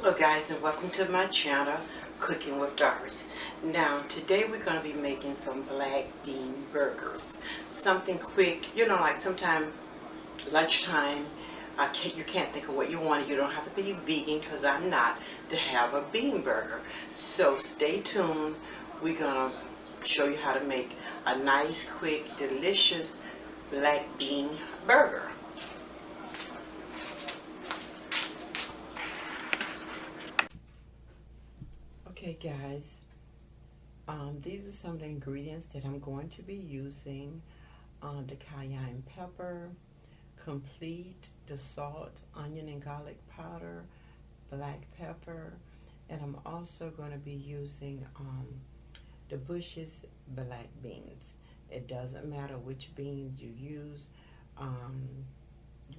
Hello guys, and welcome to my channel, Cooking with Doris. Now today we're going to be making some black bean burgers. Something quick, like sometime lunchtime, you can't think of what you want. You don't have to be vegan, because I'm not, to have a bean burger. So stay tuned. We're going to show you how to make a nice, quick, delicious black bean burger. Okay guys, these are some of the ingredients that I'm going to be using. The cayenne pepper, complete, the salt, onion and garlic powder, black pepper, and I'm also going to be using the Bush's black beans. It doesn't matter which beans you use,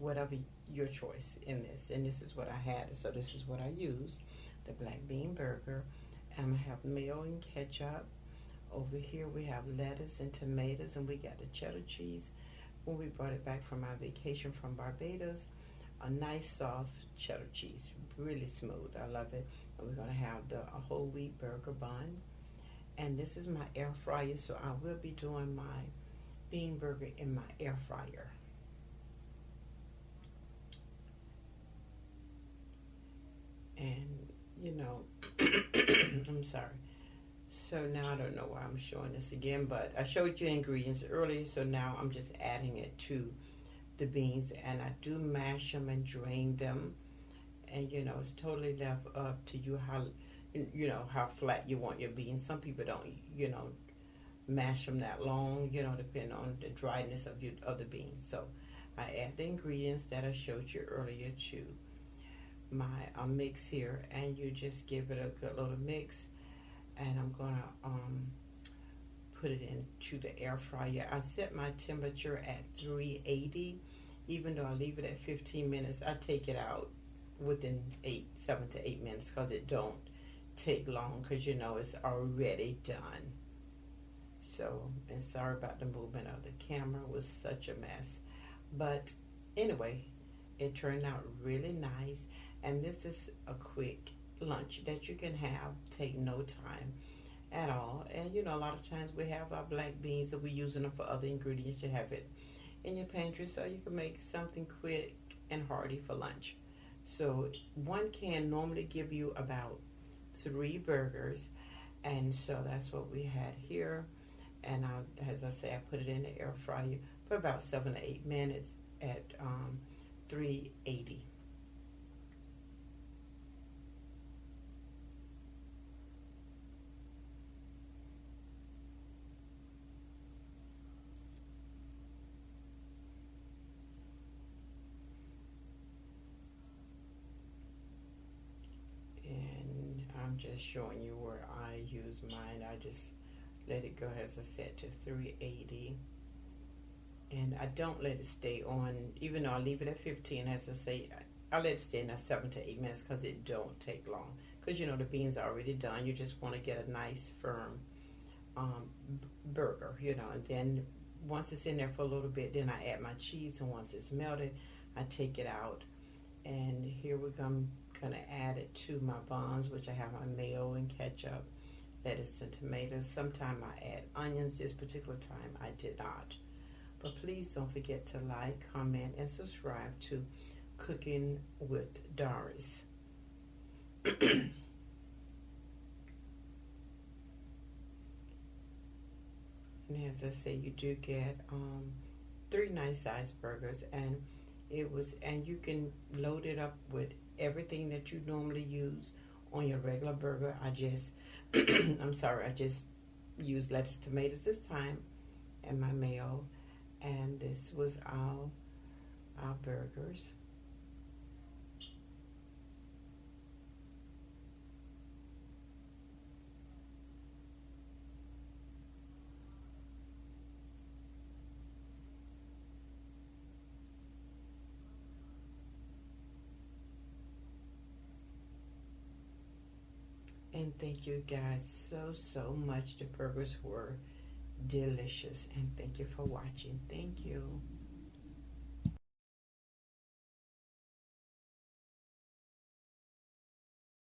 whatever your choice in this. And this is what I had, so this is what I used, the black bean burger. And I have mayo and ketchup. Over here we have lettuce and tomatoes, and we got the cheddar cheese when we brought it back from our vacation from Barbados. A nice soft cheddar cheese, really smooth. I love it. And we're going to have a whole wheat burger bun. And this is my air fryer, so I will be doing my bean burger in my air fryer. And I'm sorry. So now I don't know why I'm showing this again, but I showed you ingredients earlier, so now I'm just adding it to the beans, and I do mash them and drain them, and it's totally left up to you how flat you want your beans. Some people don't mash them that long, depending on the dryness of the beans. So I add the ingredients that I showed you earlier to my mix here, and you just give it a good little mix. And I'm gonna put it into the air fryer. I set my temperature at 380. Even though I leave it at 15 minutes, I take it out within 7 to 8 minutes, because it don't take long, because it's already done. So, and sorry about the movement of the camera, it was such a mess. But anyway, it turned out really nice. And this is a quick lunch that you can have, take no time at all. And a lot of times we have our black beans and we're using them for other ingredients. You have it in your pantry, so you can make something quick and hearty for lunch. So one can normally give you about 3 burgers, and so that's what we had here. And as I say, I put it in the air fryer for about 7 to 8 minutes at 380. I'm just showing you where I use mine. I just let it go, as I said, to 380. And I don't let it stay on, even though I leave it at 15, as I say, I let it stay in at 7 to 8 minutes, because it don't take long. Because the beans are already done. You just want to get a nice firm burger, and then once it's in there for a little bit, then I add my cheese, and once it's melted, I take it out. And here we're going to add it to my buns, which I have my mayo and ketchup, lettuce and tomatoes. Sometimes I add onions. This particular time I did not. But please don't forget to like, comment, and subscribe to Cooking with Doris. And as I say, you do get 3 nice sized burgers, and you can load it up with everything that you normally use on your regular burger. I just I just used lettuce, tomatoes this time, and my mayo, and this was our burgers. And thank you guys so much. The burgers were delicious, and thank you for watching. Thank you.